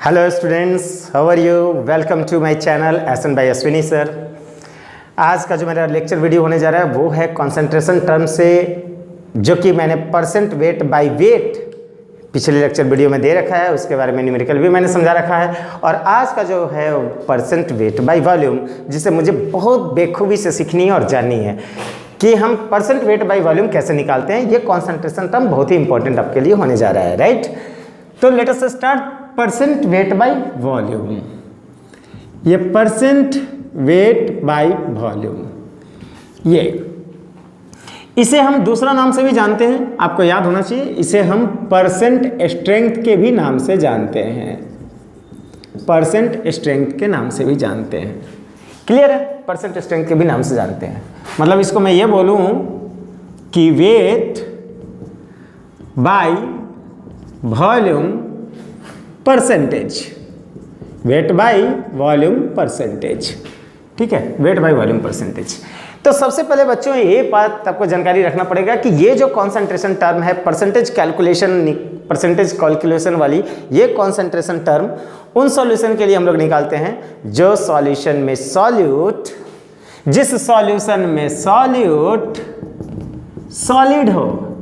Hello students, how are you? Welcome to my channel एसन by Ashwini sir. आज का जो मेरा लेक्चर वीडियो होने जा रहा है वो है कंसंट्रेशन टर्म से, जो कि मैंने परसेंट वेट बाय वेट पिछले लेक्चर वीडियो में दे रखा है। उसके बारे में न्यूमेरिकल भी मैंने समझा रखा है। और आज का जो है परसेंट वेट बाय वॉल्यूम, जिसे मुझे बहुत बेखूबी से सीखनी है और जाननी है कि हम परसेंट वेट बाय वॉल्यूम कैसे निकालते हैं। ये कंसंट्रेशन टर्म बहुत ही इंपॉर्टेंट आपके लिए होने जा रहा है, राइट? तो let us start percent weight by volume. ये परसेंट वेट बाय वॉल्यूम, ये इसे हम दूसरा नाम से भी जानते हैं, आपको याद होना चाहिए। इसे हम परसेंट स्ट्रेंथ के भी नाम से जानते हैं, परसेंट स्ट्रेंथ के नाम से भी जानते हैं। क्लियर है? परसेंट स्ट्रेंथ के भी नाम से जानते हैं। मतलब इसको मैं ये बोलूं कि wait by volume percentage, wait by volume percentage, ठीक है, वेट बाय वॉल्यूम परसेंटेज। तो सबसे पहले बच्चों ये बात आपको जानकारी रखना पड़ेगा कि ये जो कॉन्सेंट्रेशन टर्म है, परसेंटेज कैलकुलेशन वाली ये कॉन्सेंट्रेशन टर्म उन सॉल्यूशन के लिए हम लोग निकालते हैं जो सॉल्यूशन में सॉल्यूट, जिस सॉल्यूशन में सॉल्यूट सॉलिड हो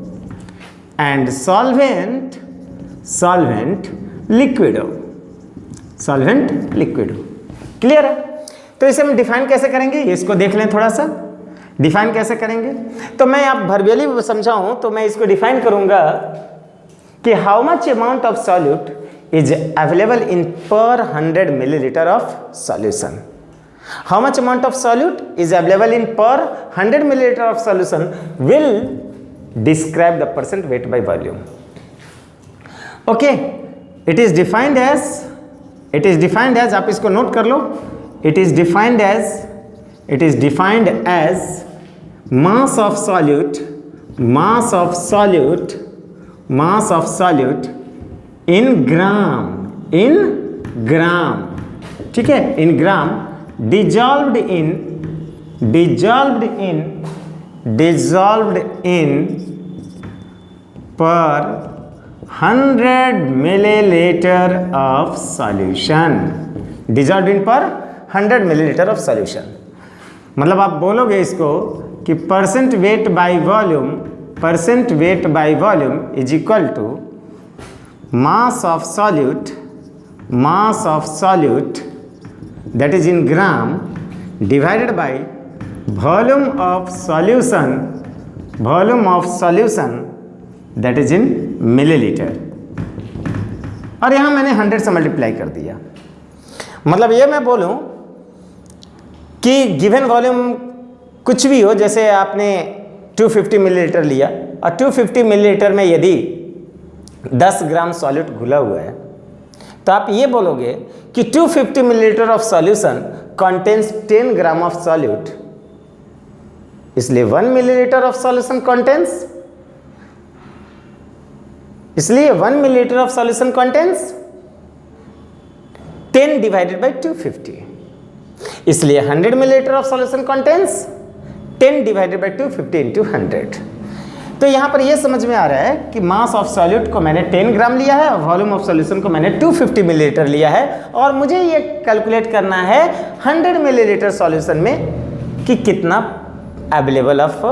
एंड सॉल्वेंट लिक्विड हो, सॉल्वेंट लिक्विड हो। क्लियर है? तो इसे हम डिफाइन कैसे करेंगे, इसको देख लें थोड़ा सा। डिफाइन कैसे करेंगे, तो मैं आप वर्बली समझाऊं तो मैं इसको डिफाइन करूंगा कि how much amount of solute is available in per 100 millilitre of solution. How much amount of solute is available in per 100 millilitre of solution will describe the percent weight by volume. Okay, it is defined as, आप इसको note कर लो। It is defined as mass of solute in gram, ठीक है, इन ग्राम, dissolved in per 100 milliliter of solution, dissolved in per 100 milliliter of solution। मतलब आप बोलोगे इसको कि percent weight by volume is equal to mass of solute that is in gram divided by volume of solution that is in milliliter। और यहाँ मैंने 100 से multiply कर दिया। मतलब ये मैं बोलूँ कि गिवन वॉल्यूम कुछ भी हो, जैसे आपने 250 मिलीलीटर लिया और 250 मिलीलीटर में यदि 10 ग्राम सॉल्यूट घुला हुआ है तो आप ये बोलोगे कि 250 millilitre of solution contains 10 gram of solute, इसलिए 1 millilitre of solution contains 10 divided by 250, इसलिए 100 millilitre of solution contains 10 divided by 250 into 100। तो यहाँ पर ये समझ में आ रहा है कि मास ऑफ सॉल्यूट को मैंने 10 ग्राम लिया है और वॉल्यूम ऑफ सॉल्यूशन को मैंने 250 मिलीलीटर लिया है, और मुझे ये कैलकुलेट करना है 100 मिलीलीटर सॉल्यूशन में कि कितना available of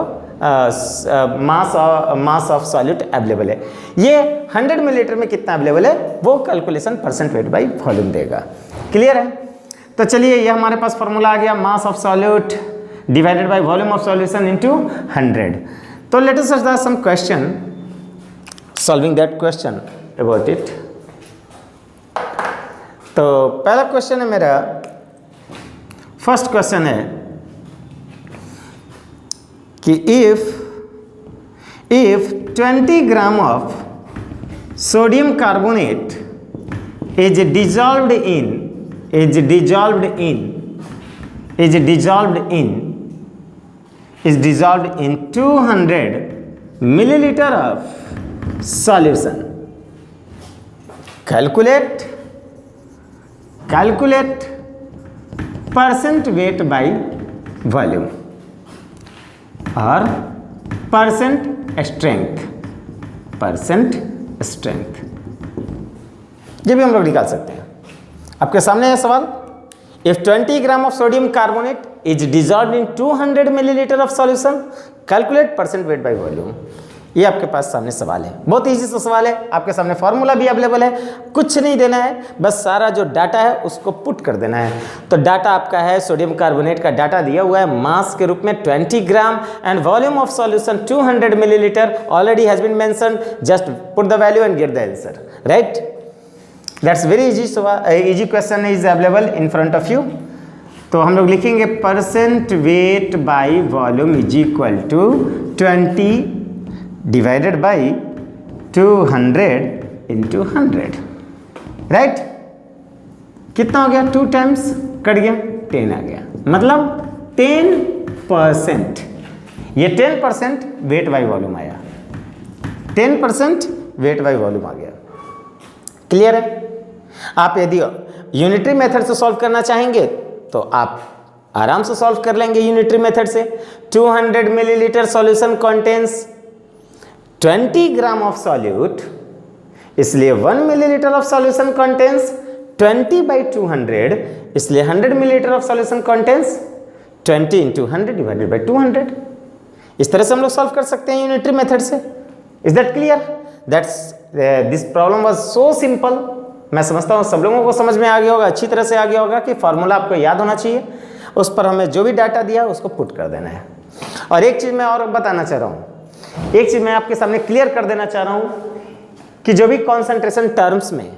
mass of solute available है। ये 100 मिलीलीटर में कितना अवेलेबल है वो calculation percent weight by volume देगा। क्लियर है? तो चलिए, ये हमारे पास फॉर्मूला आ गया, मास of solute divided by volume of solution into 100। So let us ask some question, solving that question about it। तो पहला क्वेश्चन है मेरा, फर्स्ट क्वेश्चन है कि if 20 gram of sodium carbonate is dissolved in 200 milliliter of solution, calculate percent weight by volume or percent strength, ये भी हम लोग निकाल सकते हैं। आपके सामने है सवाल, if 20 gram of sodium carbonate is dissolved in 200 millilitre of solution, calculate percent weight by volume. ये आपके पास सामने सवाल है, बहुत इजी सा सवाल है, आपके सामने फॉर्मूला भी अवेलेबल है, कुछ नहीं देना है, बस सारा जो डाटा है उसको पुट कर देना है। तो डाटा आपका है, सोडियम कार्बोनेट का डाटा दिया हुआ है मास के रूप में 20 gram and volume of solution 200 millilitre, already has been mentioned, just put the value and get the answer, right. That's very easy question is available in front of you. तो हम लोग लिखेंगे percent weight by volume is equal to 20 divided by 200 into 100, right. कितना हो गया, 2 times cut गया, 10 आ गया, मतलब 10%। ये 10% वेट बाई वॉल्यूम आया, 10% वेट बाई वॉल्यूम आ गया। क्लियर है। आप यदि यूनिटरी मेथड से सॉल्व करना चाहेंगे तो आप आराम से सॉल्व कर लेंगे यूनिटरी मेथड से। 200 millilitre solution contains 20 gram of solute, इसलिए 1 millilitre of solution contains 20 by 200, इसलिए 100 millilitre of solution contains 20 into 100 divided by 200। इस तरह से हम लोग सॉल्व कर सकते हैं यूनिटरी मेथड से। Is that clear? That's this problem was so simple. मैं समझता हूँ सब लोगों को समझ में आ गया होगा, अच्छी तरह से आ गया होगा कि फार्मूला आपको याद होना चाहिए, उस पर हमें जो भी डाटा दिया उसको पुट कर देना है। और एक चीज़ मैं और बताना चाह रहा हूँ, एक चीज़ मैं आपके सामने क्लियर कर देना चाह रहा हूँ कि जो भी कॉन्सेंट्रेशन टर्म्स में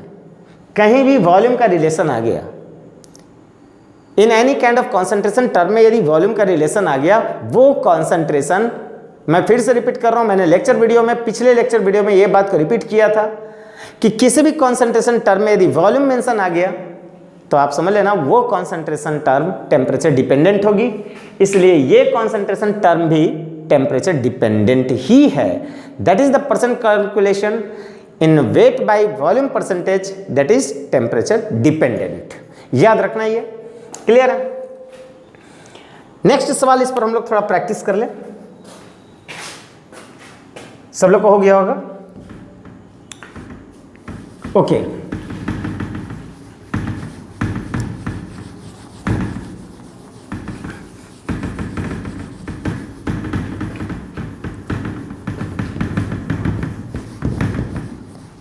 कहीं भी वॉल्यूम का रिलेशन आ गया, in any kind of concentration term में यदि वॉल्यूम का रिलेशन आ गया, वो कॉन्सेंट्रेशन, मैं फिर से रिपीट कर रहा हूँ, मैंने लेक्चर वीडियो में, पिछले लेक्चर वीडियो में ये बात को रिपीट किया था कि किसी भी कॉन्सेंट्रेशन टर्म में यदि वॉल्यूम मेंशन आ गया तो आप समझ लेना वो कॉन्सेंट्रेशन टर्म टेम्परेचर डिपेंडेंट होगी, इसलिए ये कॉन्सेंट्रेशन टर्म भी टेम्परेचर डिपेंडेंट ही है। That is the percent calculation in wait by volume percentage, that is temperature dependent. याद रखना ये, क्लियर है। नेक्स्ट सवाल, इस पर हम लोग थोड़ा प्रैक्टिस कर ले। सब लोग को हो गया होगा, ओके।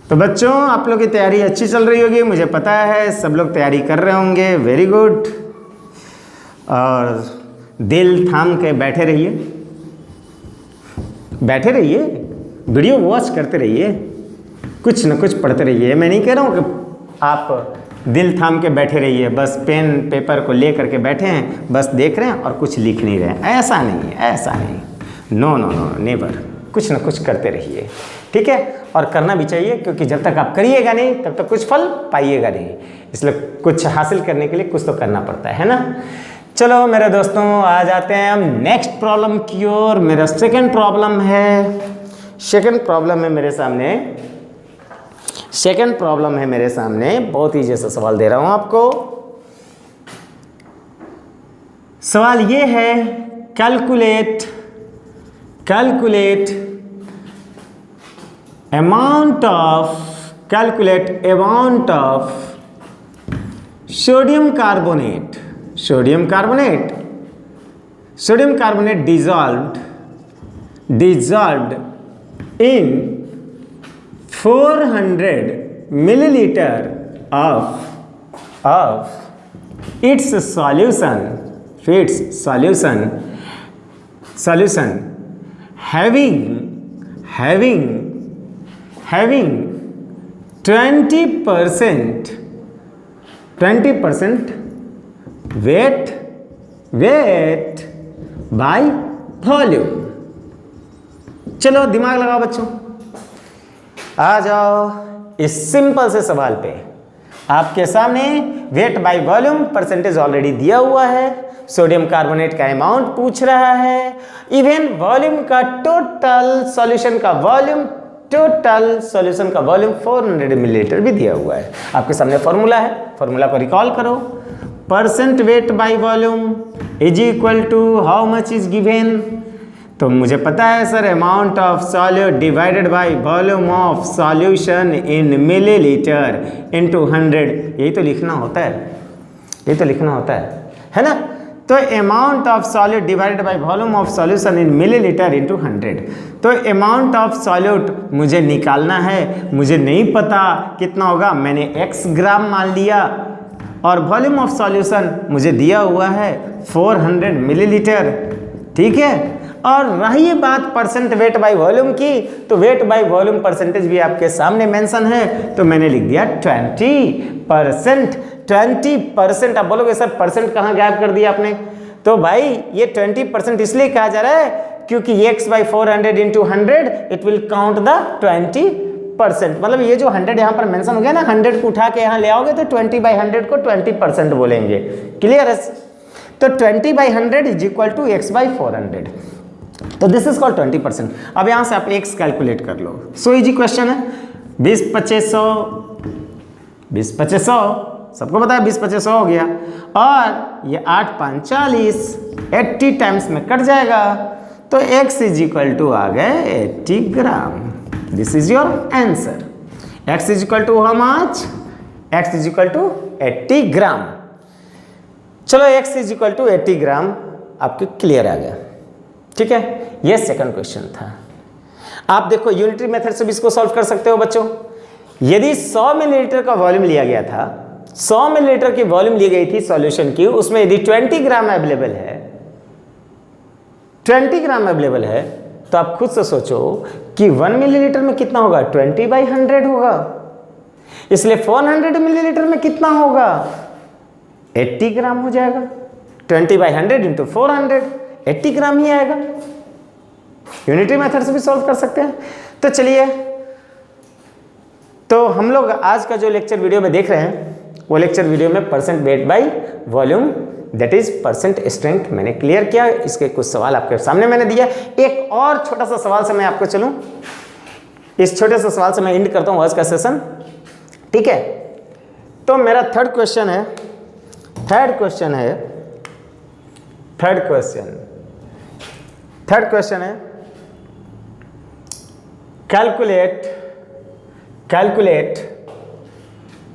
तो बच्चों, आप लोग की तैयारी अच्छी चल रही होगी, मुझे पता है, सब लोग तैयारी कर रहे होंगे, वेरी गुड। और दिल थाम के बैठे रहिए, बैठे रहिए, वीडियो वॉच करते रहिए, कुछ न कुछ पढ़ते रहिए। मैं नहीं कह रहा हूँ कि आप दिल थाम के बैठे रहिए, बस पेन पेपर को ले करके बैठे हैं, बस देख रहे हैं और कुछ लिख नहीं रहे हैं, ऐसा नहीं है, ऐसा नहीं, नो नो नो नेवर, कुछ न कुछ करते रहिए, ठीक है। और करना भी चाहिए, क्योंकि जब तक आप करिएगा नहीं तब तक कुछ फल पाइएगा नहीं, इसलिए कुछ हासिल करने के लिए कुछ तो करना पड़ता है ना। चलो मेरे दोस्तों, आ जाते हैं हम नेक्स्ट प्रॉब्लम की ओर। मेरा सेकंड प्रॉब्लम है, सेकंड प्रॉब्लम है मेरे सामने, सेकंड प्रॉब्लम है मेरे सामने। बहुत ही जैसा सवाल दे रहा हूं आपको। सवाल ये है, calculate amount of sodium carbonate dissolved in 400 milliliter of its solution having 20% weight by volume। चलो दिमाग लगाओ बच्चों, आ जाओ इस सिंपल से सवाल पे। आपके सामने wait by volume percentage already दिया हुआ है, सोडियम कार्बोनेट का अमाउंट पूछ रहा है, इवन वॉल्यूम का टोटल सॉल्यूशन का वॉल्यूम 400 मिलीलीटर भी दिया हुआ है। आपके सामने फॉर्मूला है, फॉर्मूला को रिकॉल करो। Percent weight by volume is equal to how much is given तो मुझे पता है sir amount of solute divided by volume of solution in millilitre into 100, यही तो लिखना होता है, यही तो लिखना होता है ना। तो amount of solute divided by volume of solution in millilitre into 100। तो अमाउंट ऑफ सॉल्यूट मुझे निकालना है, मुझे नहीं पता कितना होगा, मैंने x ग्राम मान लिया, और वॉल्यूम ऑफ सॉल्यूशन मुझे दिया हुआ है 400 मिलीलीटर, ठीक है। और रही बात परसेंट वेट बाय वॉल्यूम की, तो वेट बाय वॉल्यूम परसेंटेज भी आपके सामने मेंशन है, तो मैंने लिख दिया 20%। 20%। आप बोलोगे सर परसेंट कहाँ गायब कर दिया आपने? तो भाई ये 20% इसलिए कहा जा रहा है क्योंकि x by 400 into 100 it will count the 20%। मतलब ये जो 100 यहाँ पर मेंशन हो गया ना, 100 को उठा के यहाँ ले आओगे तो 20/100 को 20% बोलेंगे। क्लियर है? तो 20/100 is equal to x by 400। तो दिस इज कॉल्ड 20%। अब यहाँ से आप x कैलकुलेट कर लो। सो इजी क्वेश्चन है। 20/2500 सबको पता है 20/2500 हो गया, और ये 8×5 = 40, 80 टाइम्स में कट जाएगा, तो x इज इक्वल टू आ गए 80 gram. This is your answer. x is equal to how much? x is equal to 80 gram. चलो x is equal to 80 gram आपके क्लियर आ गया, ठीक है। ये सेकंड क्वेश्चन था। आप देखो यूनिटरी मेथड से भी इसको सॉल्व कर सकते हो बच्चों। यदि 100 मिलीलीटर का वॉल्यूम लिया गया था, 100 मिलीलीटर की वॉल्यूम ली गई थी सॉल्यूशन की, उसमें यदि 20 ग्राम अवेलेबल है, 20 ग्राम अवेलेबल है, तो आप खुद से सोचो कि 1 मिलीलीटर में कितना होगा? 20/100 होगा। इसलिए 400 मिलीलीटर में कितना होगा? 80 ग्राम हो जाएगा। 20/100 इंटू 400 80 ग्राम ही आएगा। यूनिटरी मेथड से भी सॉल्व कर सकते हैं। तो चलिए, तो हम लोग आज का जो लेक्चर वीडियो में देख रहे हैं, वो लेक्चर वीडियो में percent weight by volume that is percent strength मैंने क्लियर किया। इसके कुछ सवाल आपके सामने मैंने दिया। एक और छोटा सा सवाल से मैं आपको चलूं, इस छोटे से सवाल से मैं एंड करता हूं आज का सेशन, ठीक है। तो मेरा थर्ड क्वेश्चन है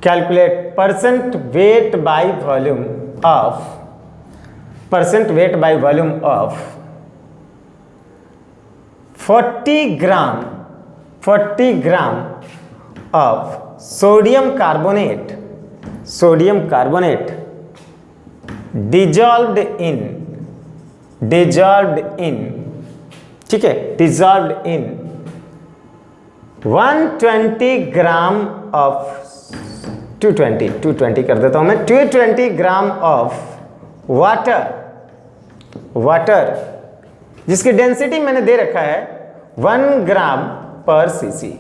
calculate percent weight by volume of 40 gram of sodium carbonate dissolved in ठीक है, डिजॉल्व्ड इन 120 ग्राम ऑफ 220 कर देता हूं मैं, 220 ग्राम ऑफ वाटर जिसकी डेंसिटी मैंने दे रखा है 1 ग्राम पर सीसी।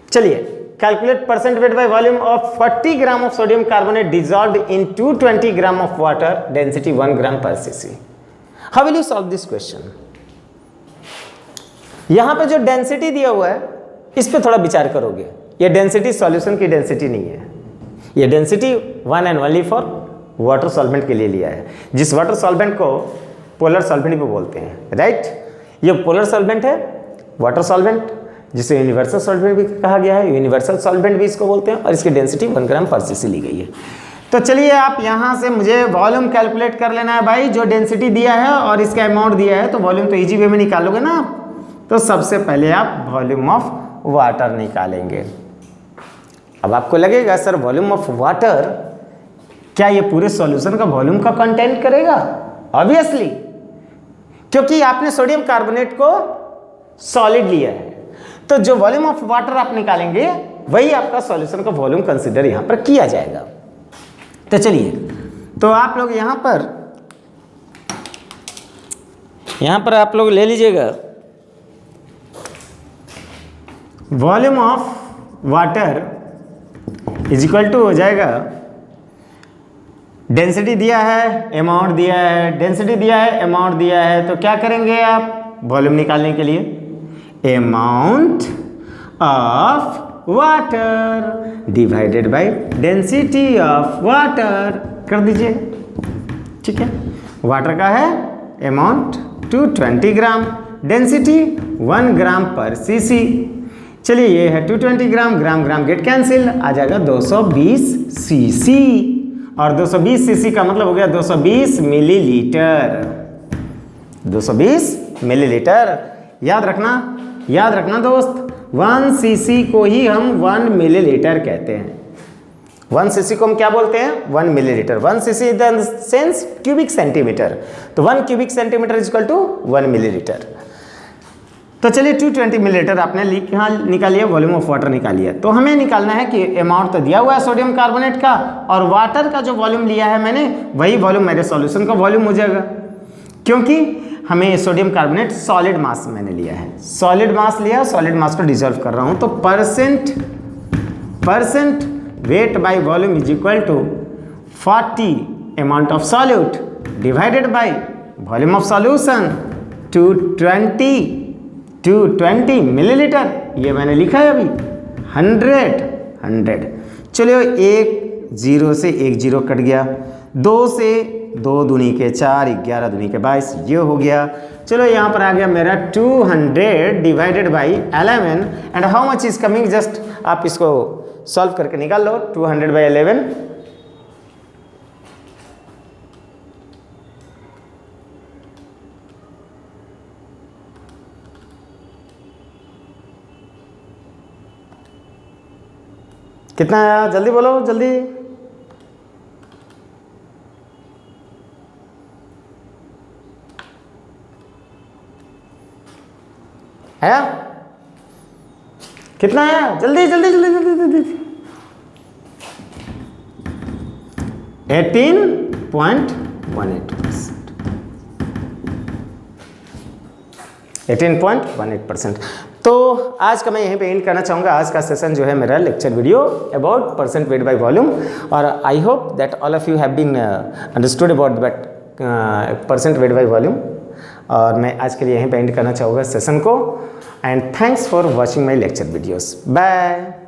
चलिए, calculate percent weight by volume of 40 gram of sodium carbonate dissolved in 220 gram of water, density 1 ग्राम पर CC. How will you solve this question? यहां पे जो डेंसिटी दिया हुआ है इस पे थोड़ा विचार करोगे। ये डेंसिटी सॉल्यूशन की डेंसिटी नहीं है, ये density one and only for water solvent के लिए लिया है, जिस वाटर सॉल्वेंट को पोलर सॉल्वेंट भी बोलते हैं, राइट। ये पोलर सॉल्वेंट है, वाटर सॉल्वेंट, जिसे यूनिवर्सल सॉल्वेंट भी कहा गया है, यूनिवर्सल सॉल्वेंट भी इसको बोलते हैं, और इसकी डेंसिटी 1 ग्राम पर सीसी ली गई है। तो चलिए, आप यहाँ से मुझे वॉल्यूम कैलकुलेट कर लेना है भाई। जो डेंसिटी दिया है और इसका अमाउंट दिया है, तो वॉल्यूम तो इजी वे में निकालोगे ना। तो सबसे पहले आप वॉल्यूम ऑफ वाटर निकालेंगे। अब आपको लगेगा सर वॉल्यूम ऑफ वाटर क्या ये पूरे सॉल्यूशन का वॉल्यूम का कंटेंट करेगा? ऑब्वियसली, क्योंकि आपने सोडियम कार्बोनेट को सॉलिड लिया है, तो जो वॉल्यूम ऑफ वाटर आप निकालेंगे वही आपका सॉल्यूशन का वॉल्यूम कंसीडर यहां पर किया जाएगा। तो चलिए, तो आप लोग यहां पर आप लोग ले लीजिएगा volume of water is equal to हो जाएगा, डेंसिटी दिया है, अमाउंट दिया है, डेंसिटी दिया है, अमाउंट दिया है, तो क्या करेंगे आप वॉल्यूम निकालने के लिए? Amount of water divided by density of water कर दीजिए, ठीक है। वाटर का है अमाउंट 220 ग्राम, डेंसिटी 1 ग्राम पर सीसी। चलिए ये है 220 ग्राम, ग्राम ग्राम गेट कैंसिल, आ जाएगा 220 सीसी, और 220 सीसी का मतलब हो गया 220 मिलीलीटर। 220 मिलीलीटर। याद रखना दोस्त, 1 सीसी को ही हम 1 मिलीलीटर कहते हैं। 1 सीसी को हम क्या बोलते हैं? 1 millilitre. 1 CC in the sense cubic centimetre, तो 1 cubic centimetre is equal to 1 millilitre. तो चलिए 220 मिलीलीटर आपने निकालिए, वॉल्यूम ऑफ वाटर निकालिए। तो हमें निकालना है कि अमाउंट तो दिया हुआ है सोडियम कार्बोनेट का, और वाटर का जो वॉल्यूम लिया है मैंने, वही वॉल्यूम मेरे सॉल्यूशन का वॉल्यूम हो जाएगा, क्योंकि हमें सोडियम कार्बोनेट सॉलिड मास मैंने लिया है। सॉलिड मास लिया, सॉलिड मास को डिजोल्व कर रहा हूं, तो percent weight by volume is equal to 40 amount of solute divided by volume of solution 220 millilitre. ये मैंने लिखा है अभी 100। चलिए एक 0 से एक 0 कट गया, 2 से 2 दूनी के 4, 11 दूनी के 22, ये हो गया। चलो यहाँ पर आ गया मेरा 200 divided by 11, and how much is coming, just आप इसको सॉल्व करके निकाल लो। 200 बाई 11 कितना आया? जल्दी बोलो, जल्दी। है कितना आया? जल्दी जल्दी जल्दी जल्दी जल्दी। 18.18%। 18.18%। तो आज का मैं यहीं पे एंड करना चाहूँगा। आज का सेशन जो है मेरा lecture video about percent weight by volume, और I hope that all of you have been understood about that percent weight by volume. और मैं आज के लिए यहीं पे एंड करना चाहूँगा सेशन को, and thanks for watching my lecture videos. Bye.